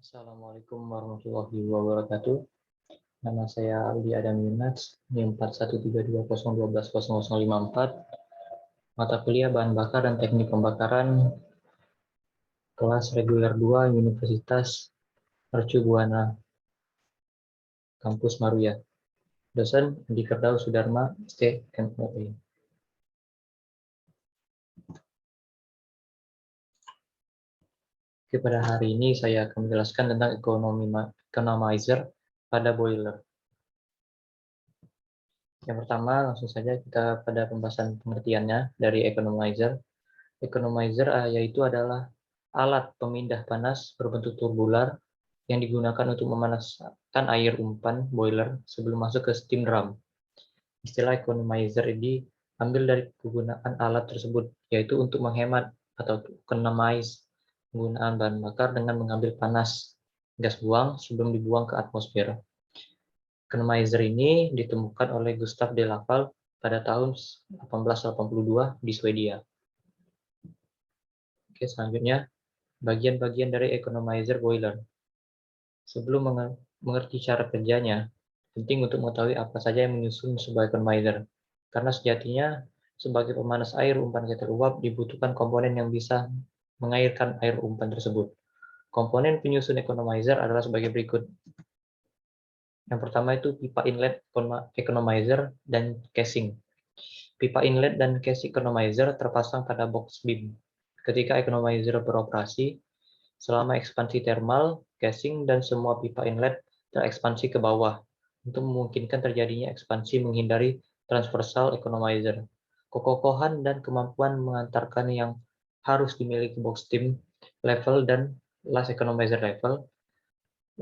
Assalamualaikum warahmatullahi wabarakatuh. Nama saya Aldi Adam Yunats, NIM 4132012054, mata kuliah bahan bakar dan teknik pembakaran, kelas reguler 2 Universitas Mercu Buana, Kampus Maruya. Dosen Andi Firdaus Sudarma, STMOE. Oke, pada hari ini saya akan menjelaskan tentang economizer pada boiler. Yang pertama, langsung saja kita pada pembahasan pengertiannya dari economizer. Economizer yaitu adalah alat pemindah panas berbentuk turbular yang digunakan untuk memanaskan air umpan boiler sebelum masuk ke steam drum. Istilah economizer ini ambil dari kegunaan alat tersebut, yaitu untuk menghemat atau economize penggunaan bahan bakar dengan mengambil panas gas buang sebelum dibuang ke atmosfer. Economizer ini ditemukan oleh Gustav de Laval pada tahun 1882 di Swedia. Oke, selanjutnya bagian-bagian dari economizer boiler. Sebelum mengerti cara kerjanya, penting untuk mengetahui apa saja yang menyusun sebuah economizer. Karena sejatinya, sebagai pemanas air umpan ketel uap dibutuhkan komponen yang bisa mengairkan air umpan tersebut. Komponen penyusun economizer adalah sebagai berikut. Yang pertama itu pipa inlet economizer dan casing. Pipa inlet dan casing economizer terpasang pada box beam. Ketika economizer beroperasi, selama ekspansi thermal, casing, dan semua pipa inlet terekspansi ke bawah untuk memungkinkan terjadinya ekspansi menghindari transversal economizer. Kekokohan dan kemampuan mengantarkan yang harus dimiliki box steam level dan last economizer level,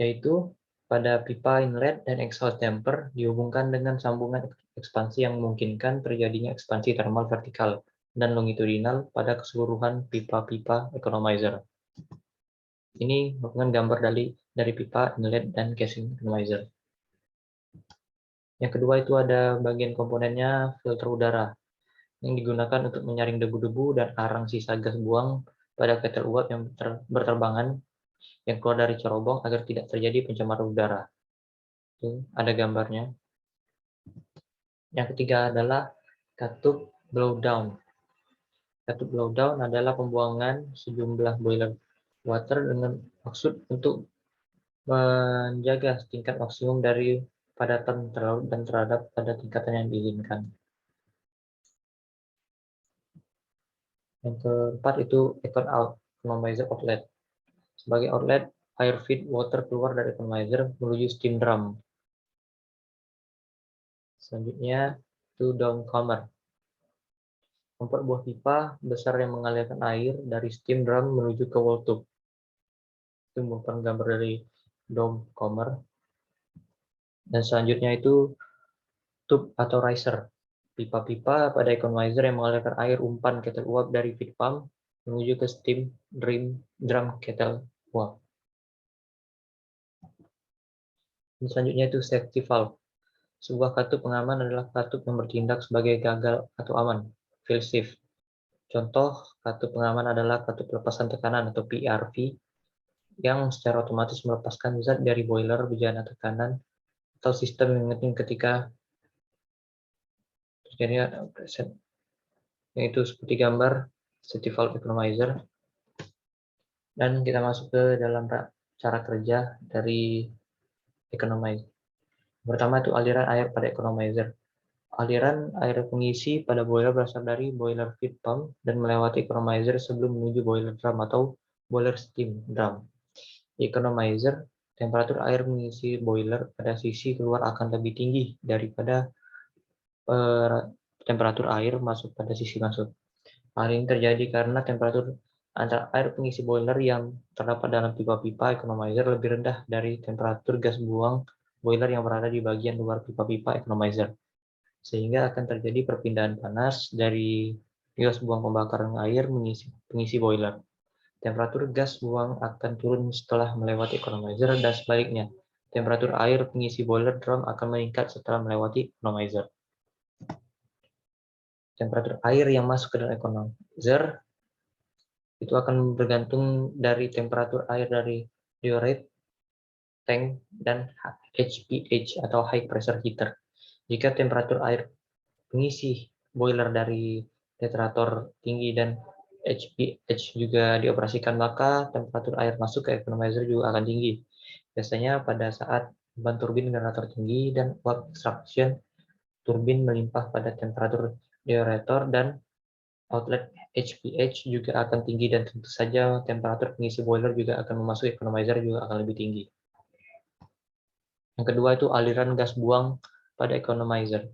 yaitu pada pipa inlet dan exhaust damper dihubungkan dengan sambungan ekspansi yang memungkinkan terjadinya ekspansi thermal vertikal dan longitudinal pada keseluruhan pipa-pipa economizer. Ini merupakan gambar dari pipa inlet dan casing economizer. Yang kedua itu ada bagian komponennya filter udara yang digunakan untuk menyaring debu-debu dan arang sisa gas buang pada ketel uap yang berterbangan yang keluar dari cerobong agar tidak terjadi pencemaran udara. Itu ada gambarnya. Yang ketiga adalah katup blowdown. Katup blowdown adalah pembuangan sejumlah boiler water dengan maksud untuk menjaga tingkat maksimum dari padatan terlalu dan terhadap pada tingkatan yang diinginkan. Yang keempat itu economizer outlet. Sebagai outlet, air feed water keluar dari economizer menuju steam drum. Selanjutnya itu downcomer. Empat buah pipa besar yang mengalirkan air dari steam drum menuju ke wall tube. Itu merupakan gambar dari downcomer. Dan selanjutnya itu tube atau riser. Pipa-pipa pada economizer yang mengalirkan air umpan ketel uap dari feed pump menuju ke steam drum ketel uap. Dan selanjutnya itu safety valve. Sebuah katup pengaman adalah katup yang bertindak sebagai gagal atau aman, fail safe. Contoh katup pengaman adalah katup pelepasan tekanan atau PRV yang secara otomatis melepaskan zat dari boiler bejana tekanan atau sistem yang penting ketika terjadinya preset. Yaitu seperti gambar safety valve economizer. Dan kita masuk ke dalam cara kerja dari economizer. Pertama itu aliran air pada economizer. Aliran air pengisi pada boiler berasal dari boiler feed pump dan melewati economizer sebelum menuju boiler drum atau boiler steam drum. Di economizer, temperatur air mengisi boiler pada sisi keluar akan lebih tinggi daripada temperatur air masuk pada sisi masuk. Hal ini terjadi karena temperatur antara air pengisi boiler yang terdapat dalam pipa-pipa economizer lebih rendah dari temperatur gas buang boiler yang berada di bagian luar pipa-pipa economizer. Sehingga akan terjadi perpindahan panas dari gas buang pembakaran air pengisi boiler. Temperatur gas buang akan turun setelah melewati economizer dan sebaliknya. Temperatur air pengisi boiler drum akan meningkat setelah melewati economizer. Temperatur air yang masuk ke dalam economizer itu akan bergantung dari temperatur air dari diurite tank, dan HPH atau high pressure heater. Jika temperatur air pengisi boiler dari deterator tinggi dan HPH juga dioperasikan, maka temperatur air masuk ke economizer juga akan tinggi. Biasanya pada saat beban turbin generator tinggi dan uap extraction turbin melimpah pada temperatur deorator dan outlet HPH juga akan tinggi, dan tentu saja temperatur pengisi boiler juga akan memasuki economizer juga akan lebih tinggi. Yang kedua itu aliran gas buang pada economizer.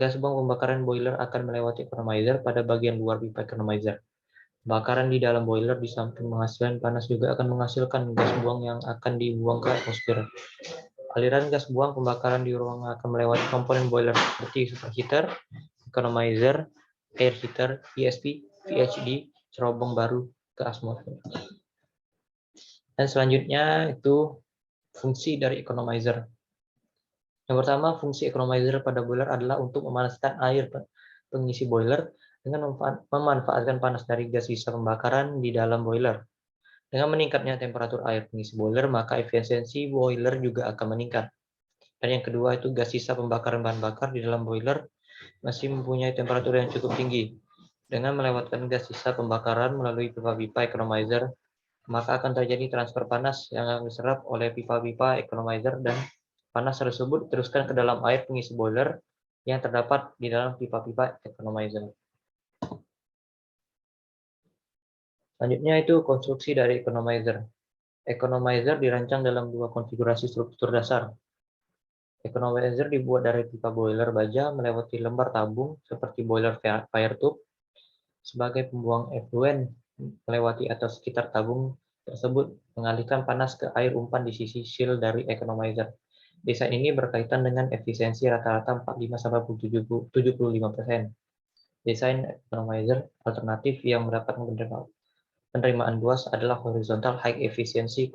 Gas buang pembakaran boiler akan melewati economizer pada bagian luar pipa economizer. Pembakaran di dalam boiler di samping menghasilkan panas juga akan menghasilkan gas buang yang akan dibuang ke atmosfer. Aliran gas buang pembakaran di ruangan akan melewati komponen boiler seperti superheater, economizer, air heater, ESP, VHD, cerobong baru ke atmosfer. Dan selanjutnya itu fungsi dari economizer. Yang pertama, fungsi economizer pada boiler adalah untuk memanaskan air pengisi boiler dengan memanfaatkan panas dari gas sisa pembakaran di dalam boiler. Dengan meningkatnya temperatur air pengisi boiler, maka efisiensi boiler juga akan meningkat. Dan yang kedua itu gas sisa pembakaran bahan bakar di dalam boiler masih mempunyai temperatur yang cukup tinggi. Dengan melewatkan gas sisa pembakaran melalui pipa-pipa economizer, maka akan terjadi transfer panas yang akan diserap oleh pipa-pipa economizer, dan panas tersebut diteruskan ke dalam air pengisi boiler yang terdapat di dalam pipa-pipa economizer. Selanjutnya itu konstruksi dari economizer. Economizer dirancang dalam dua konfigurasi struktur dasar. Economizer dibuat dari pipa boiler baja melewati lembar tabung seperti boiler fire tube sebagai pembuang efluen melewati atau sekitar tabung tersebut, mengalihkan panas ke air umpan di sisi shield dari economizer. Desain ini berkaitan dengan efisiensi rata-rata 45-75%. Desain economizer alternatif yang mendapat penerimaan luas adalah horizontal high efficiency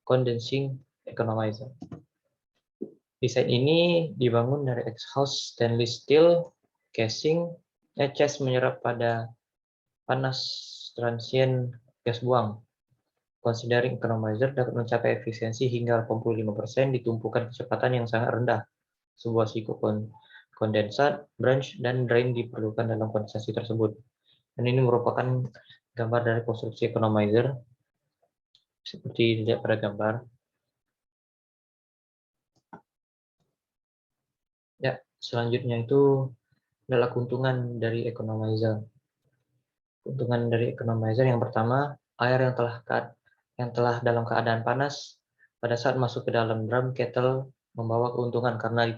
condensing economizer. Desain ini dibangun dari exhaust stainless steel casing, chest menyerap pada panas transient gas buang. Considering economizer dapat mencapai efisiensi hingga 85% di tumpukan kecepatan yang sangat rendah. Sebuah siku kondensat, branch, dan drain diperlukan dalam kondensasi tersebut. Dan ini merupakan gambar dari konstruksi economizer seperti dilihat pada gambar. Ya, selanjutnya itu adalah keuntungan dari economizer. Keuntungan dari economizer yang pertama, air yang telah dalam keadaan panas pada saat masuk ke dalam drum kettle membawa keuntungan karena di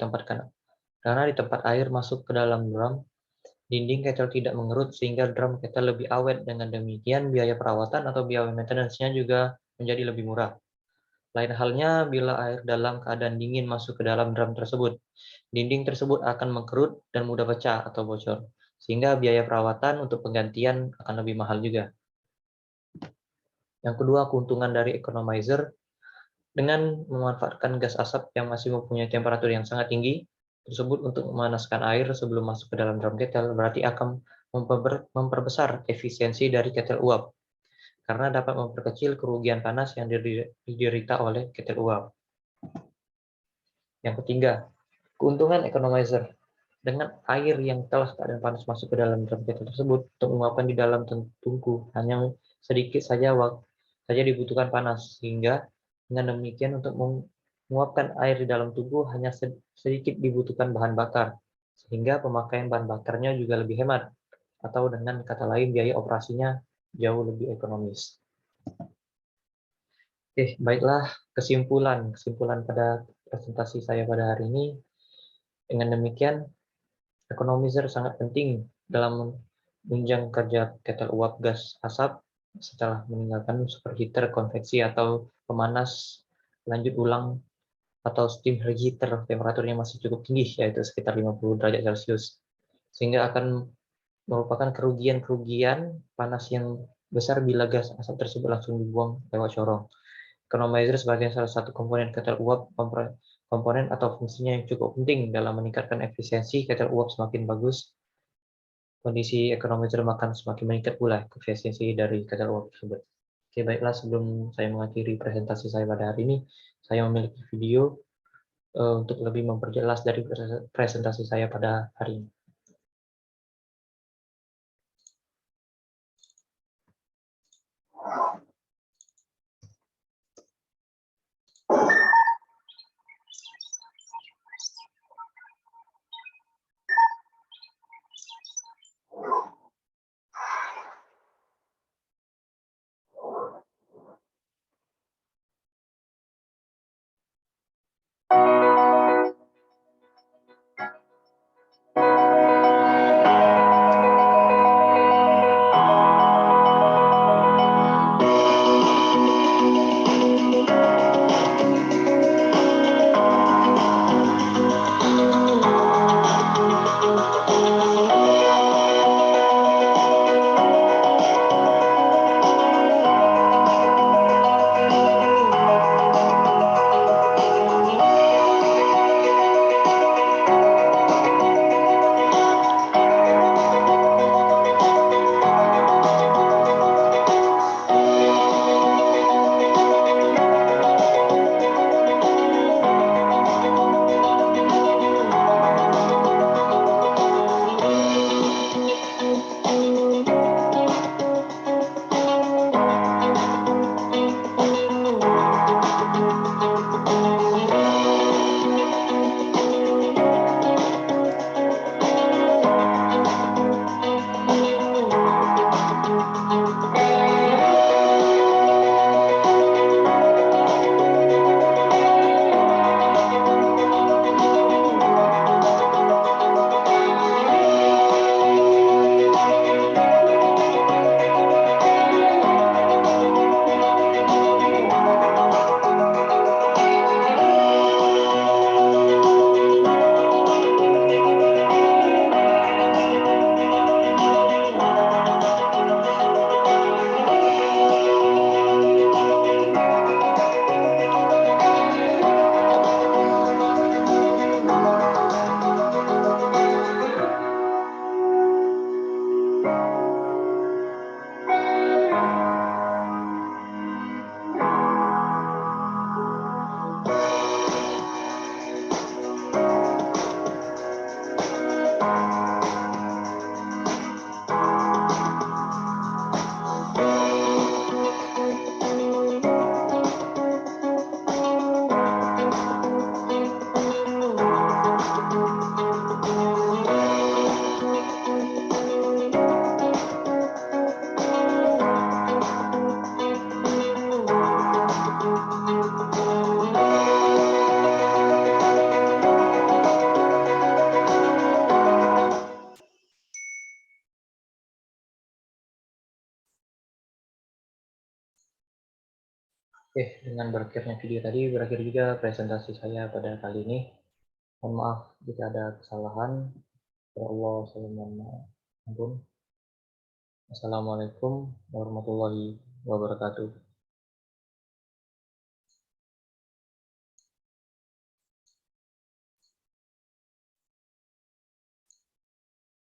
tempat air masuk ke dalam drum, dinding kettle tidak mengerut sehingga drum kettle lebih awet. Dengan demikian biaya perawatan atau biaya maintenance-nya juga menjadi lebih murah. Lain halnya bila air dalam keadaan dingin masuk ke dalam drum tersebut. Dinding tersebut akan mengkerut dan mudah pecah atau bocor, sehingga biaya perawatan untuk penggantian akan lebih mahal juga. Yang kedua, keuntungan dari economizer dengan memanfaatkan gas asap yang masih mempunyai temperatur yang sangat tinggi tersebut untuk memanaskan air sebelum masuk ke dalam drum kettle, berarti akan memperbesar efisiensi dari kettle uap, karena dapat memperkecil kerugian panas yang diderita oleh kettle uap. Yang ketiga, keuntungan economizer. Dengan air yang telah keadaan panas masuk ke dalam drum kettle tersebut, untuk menguapkan di dalam tungku hanya sedikit saja dibutuhkan panas, sehingga dengan demikian untuk menguapkan air di dalam tungku hanya sedikit dibutuhkan bahan bakar, sehingga pemakaian bahan bakarnya juga lebih hemat, atau dengan kata lain biaya operasinya jauh lebih ekonomis. Oke, baiklah kesimpulan pada presentasi saya pada hari ini. Dengan demikian, economizer sangat penting dalam menunjang kerja kettle uap gas asap setelah meninggalkan superheater konveksi atau pemanas lanjut ulang atau steam reheater. Temperaturnya masih cukup tinggi, yaitu sekitar 50 derajat Celcius, sehingga akan merupakan kerugian panas yang besar bila gas asap tersebut langsung dibuang lewat corong. Economizer sebagai salah satu komponen kettle uap, komponen atau fungsinya yang cukup penting dalam meningkatkan efisiensi kettle uap semakin bagus, kondisi economizer akan semakin meningkat pula efisiensi dari kettle uap tersebut. Oke, baiklah, sebelum saya mengakhiri presentasi saya pada hari ini, saya memiliki video untuk lebih memperjelas dari presentasi saya pada hari ini. Oke, dengan berakhirnya video tadi, berakhir juga presentasi saya pada kali ini. Mohon maaf jika ada kesalahan. Ya Allah, saya mohon ampun. Assalamualaikum warahmatullahi wabarakatuh.